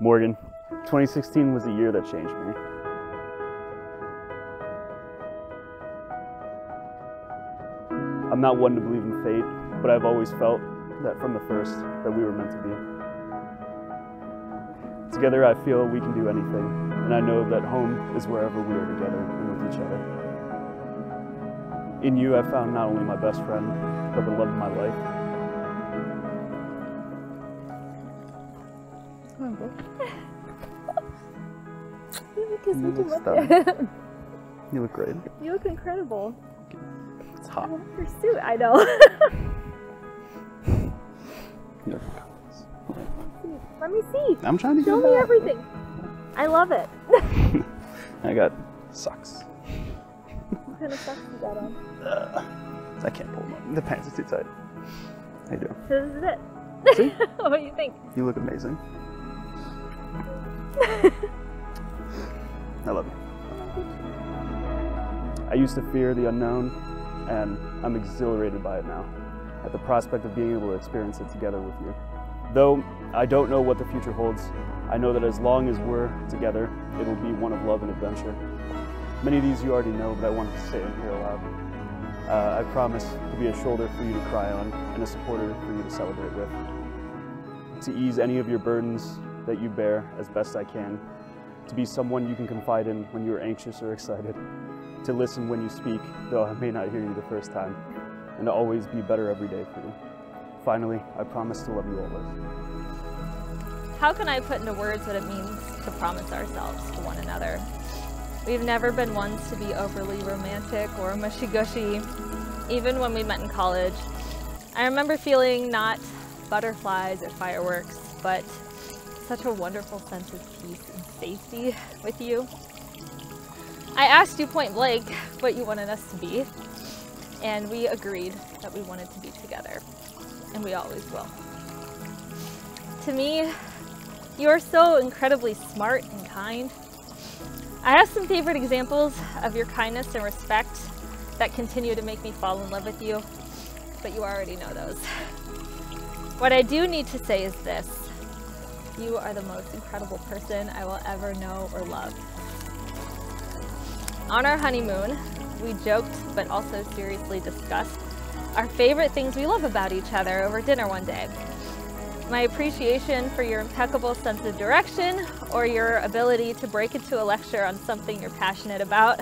Morgan, 2016 was the year that changed me. I'm not one to believe in fate, but I've always felt that from the first that we were meant to be. Together I feel we can do anything, and I know that home is wherever we are together and with each other. In you I found not only my best friend, but the love of my life. You look great. You look incredible. It's hot. I love your suit, I know. Let me see. I'm trying to show me everything. I love it. I got socks. What kind of socks you got on? I can't pull them up. The pants are too tight. How you doing? So this is it. See? What do you think? You look amazing. I love you. I used to fear the unknown, and I'm exhilarated by it now, at the prospect of being able to experience it together with you. Though I don't know what the future holds, I know that as long as we're together, it'll be one of love and adventure. Many of these you already know, but I wanted to say it here aloud. I promise to be a shoulder for you to cry on, and a supporter for you to celebrate with. To ease any of your burdens that you bear as best I can. To be someone you can confide in when you're anxious or excited. To listen when you speak, though I may not hear you the first time. And to always be better every day for you. Finally, I promise to love you always. How can I put into words what it means to promise ourselves to one another? We've never been ones to be overly romantic or mushy-gushy, even when we met in college. I remember feeling not butterflies or fireworks, but such a wonderful sense of peace and safety with you. I asked you point blank what you wanted us to be, and we agreed that we wanted to be together, and we always will. To me, you are so incredibly smart and kind. I have some favorite examples of your kindness and respect that continue to make me fall in love with you, but you already know those. What I do need to say is this: you are the most incredible person I will ever know or love. On our honeymoon, we joked but also seriously discussed our favorite things we love about each other over dinner one day. My appreciation for your impeccable sense of direction, or your ability to break into a lecture on something you're passionate about.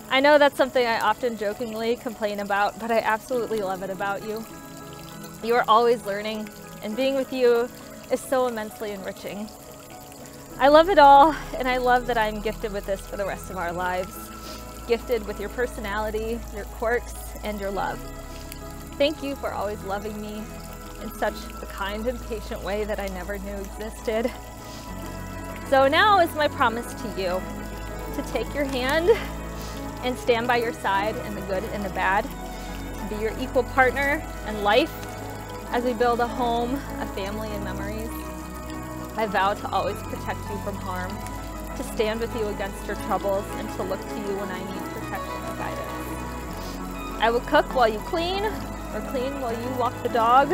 I know that's something I often jokingly complain about, but I absolutely love it about you. You are always learning, and being with you is so immensely enriching. I love it all, and I love that I'm gifted with this for the rest of our lives. Gifted with your personality, your quirks, and your love. Thank you for always loving me in such a kind and patient way that I never knew existed. So now is my promise to you, to take your hand and stand by your side in the good and the bad, to be your equal partner in life as we build a home, a family, and memories. I vow to always protect you from harm, to stand with you against your troubles, and to look to you when I need protection or guidance. I will cook while you clean, or clean while you walk the dog.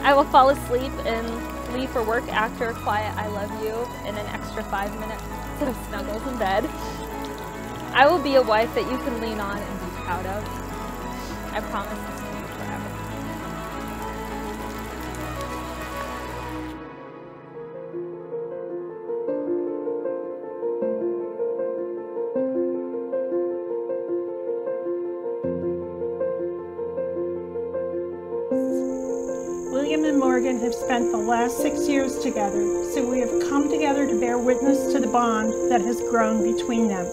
I will fall asleep and leave for work after a quiet I love you and an extra 5 minutes of snuggles in bed. I will be a wife that you can lean on and be proud of. I promise this to you forever. William and Morgan have spent the last 6 years together, so we have come together to bear witness to the bond that has grown between them.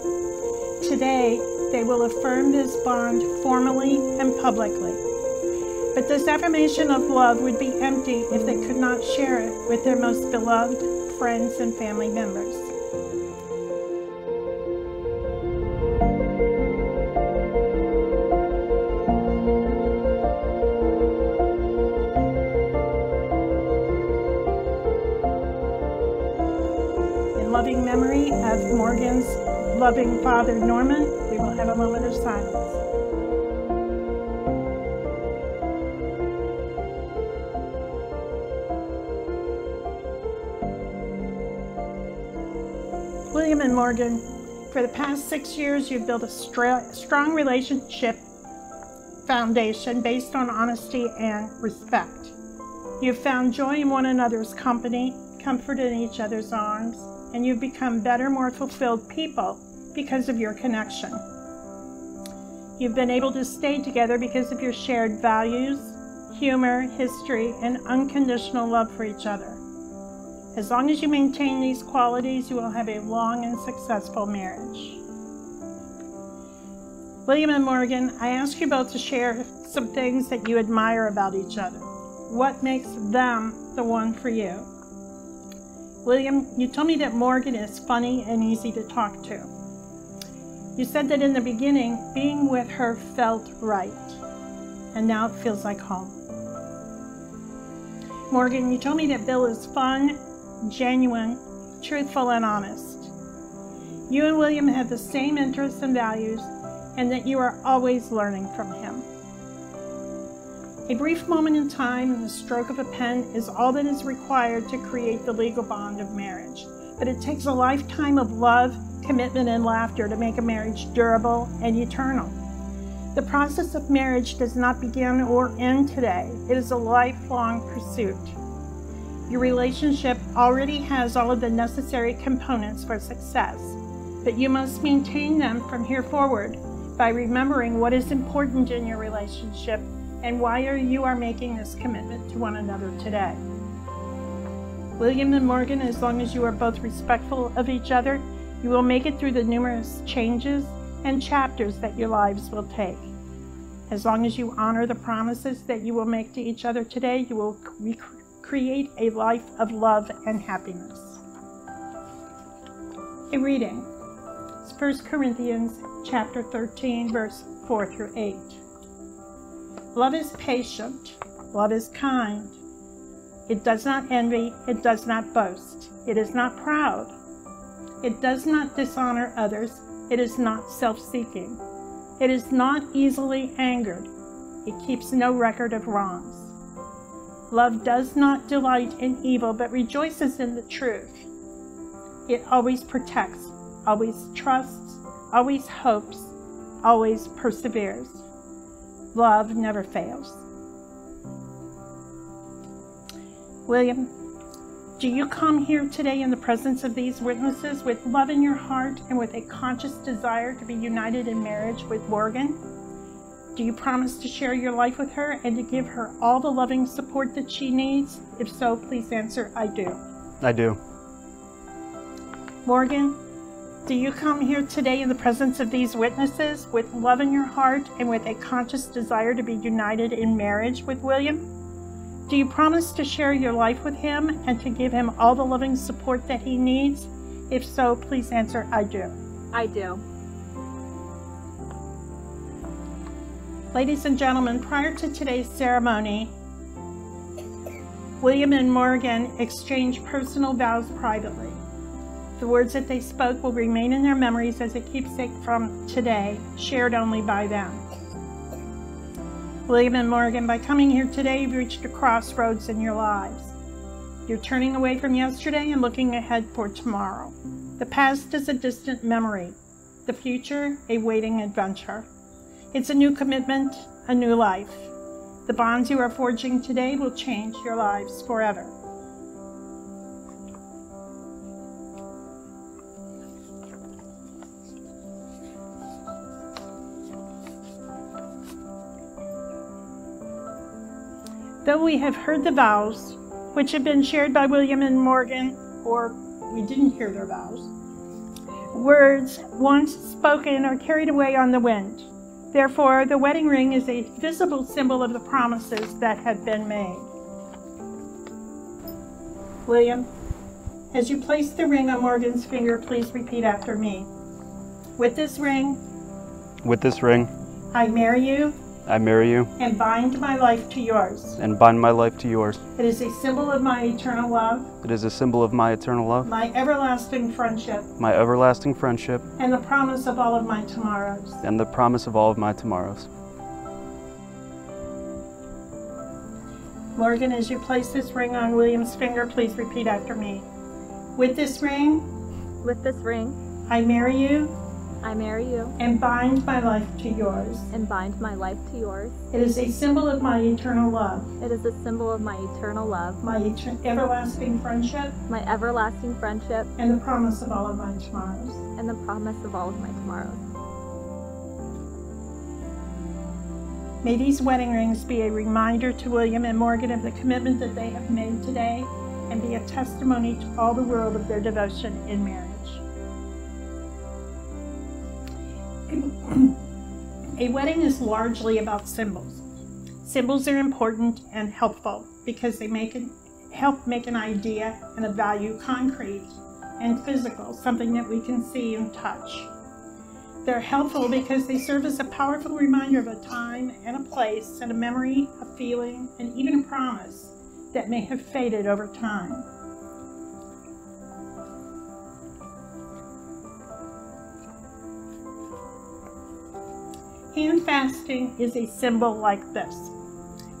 Today, they will affirm this bond formally and publicly. But this affirmation of love would be empty if they could not share it with their most beloved friends and family members. In loving memory of Morgan's loving father, Norman, we will have a moment of silence. William and Morgan, for the past 6 years, you've built a strong relationship foundation based on honesty and respect. You've found joy in one another's company, comfort in each other's arms, and you've become better, more fulfilled people because of your connection. You've been able to stay together because of your shared values, humor, history, and unconditional love for each other. As long as you maintain these qualities, you will have a long and successful marriage. William and Morgan, I ask you both to share some things that you admire about each other. What makes them the one for you? William, you told me that Morgan is funny and easy to talk to. You said that in the beginning, being with her felt right, and now it feels like home. Morgan, you told me that Bill is fun, genuine, truthful, and honest. You and William have the same interests and values, and that you are always learning from him. A brief moment in time and the stroke of a pen is all that is required to create the legal bond of marriage. But it takes a lifetime of love, commitment, and laughter to make a marriage durable and eternal. The process of marriage does not begin or end today. It is a lifelong pursuit. Your relationship already has all of the necessary components for success, but you must maintain them from here forward by remembering what is important in your relationship and why you are making this commitment to one another today. William and Morgan, as long as you are both respectful of each other, you will make it through the numerous changes and chapters that your lives will take. As long as you honor the promises that you will make to each other today, you will create a life of love and happiness. A reading. It's 1 Corinthians chapter 13, verse 4 through 8. Love is patient. Love is kind. It does not envy. It does not boast. It is not proud. It does not dishonor others. It is not self-seeking. It is not easily angered. It keeps no record of wrongs. Love does not delight in evil, but rejoices in the truth. It always protects, always trusts, always hopes, always perseveres. Love never fails. William, do you come here today in the presence of these witnesses with love in your heart and with a conscious desire to be united in marriage with Morgan? Do you promise to share your life with her and to give her all the loving support that she needs? If so, please answer, I do. I do. Morgan, do you come here today in the presence of these witnesses with love in your heart and with a conscious desire to be united in marriage with William? Do you promise to share your life with him and to give him all the loving support that he needs? If so, please answer, I do. I do. Ladies and gentlemen, prior to today's ceremony, William and Morgan exchanged personal vows privately. The words that they spoke will remain in their memories as a keepsake from today, shared only by them. William and Morgan, by coming here today, you've reached a crossroads in your lives. You're turning away from yesterday and looking ahead for tomorrow. The past is a distant memory, the future a waiting adventure. It's a new commitment, a new life. The bonds you are forging today will change your lives forever. Though we have heard the vows, which have been shared by William and Morgan, or we didn't hear their vows, words once spoken are carried away on the wind. Therefore, the wedding ring is a visible symbol of the promises that have been made. William, as you place the ring on Morgan's finger, please repeat after me. With this ring, I marry you, and bind my life to yours. It is a symbol of my eternal love. My everlasting friendship. And the promise of all of my tomorrows. Morgan, as you place this ring on William's finger, please repeat after me. With this ring, With this ring, I marry you I marry you and bind my life to yours. and bind my life to yours. It is a symbol of my eternal love, It is a symbol of my eternal love, my everlasting friendship, my everlasting friendship, and the promise of all of my tomorrows. and the promise of all of my tomorrows. May these wedding rings be a reminder to William and Morgan of the commitment that they have made today, and be a testimony to all the world of their devotion in marriage. A wedding is largely about symbols. Symbols are important and helpful because they help make an idea and a value concrete and physical, something that we can see and touch. They're helpful because they serve as a powerful reminder of a time and a place and a memory, a feeling, and even a promise that may have faded over time. Hand fasting is a symbol like this.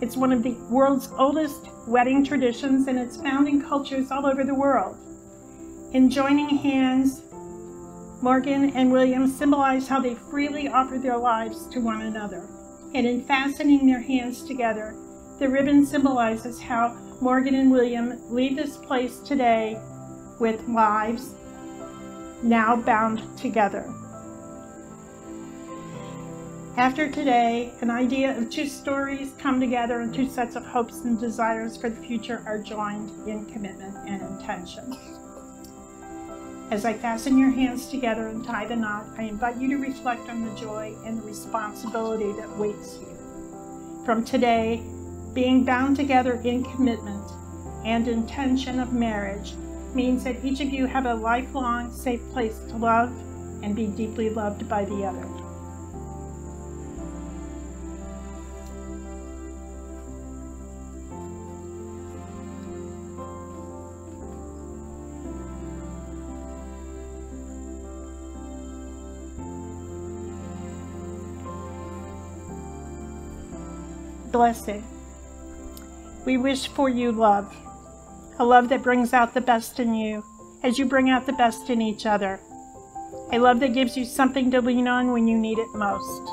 It's one of the world's oldest wedding traditions, and it's found in cultures all over the world. In joining hands, Morgan and William symbolize how they freely offer their lives to one another. And in fastening their hands together, the ribbon symbolizes how Morgan and William leave this place today with lives now bound together. After today, an idea of two stories come together and two sets of hopes and desires for the future are joined in commitment and intention. As I fasten your hands together and tie the knot, I invite you to reflect on the joy and the responsibility that waits you. From today, being bound together in commitment and intention of marriage means that each of you have a lifelong, safe place to love and be deeply loved by the other. Blessing. We wish for you love, a love that brings out the best in you as you bring out the best in each other, a love that gives you something to lean on when you need it most,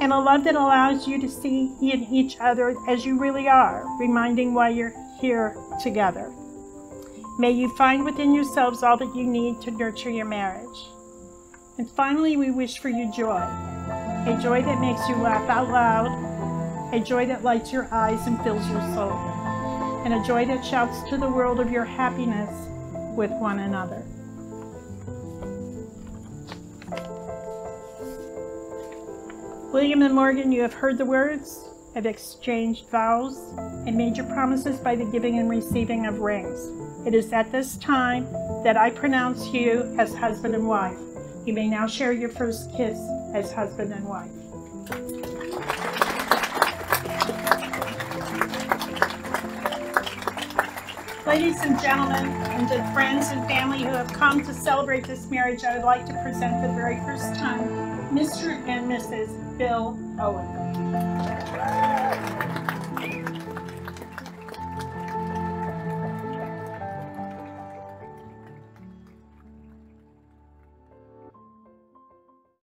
and a love that allows you to see in each other as you really are, reminding why you're here together. May you find within yourselves all that you need to nurture your marriage. And finally, we wish for you joy, a joy that makes you laugh out loud, a joy that lights your eyes and fills your soul, and a joy that shouts to the world of your happiness with one another. William and Morgan, you have heard the words, have exchanged vows, and made your promises by the giving and receiving of rings. It is at this time that I pronounce you as husband and wife. You may now share your first kiss as husband and wife. Ladies and gentlemen, and to friends and family who have come to celebrate this marriage, I would like to present for the very first time Mr. and Mrs. Bill Owen.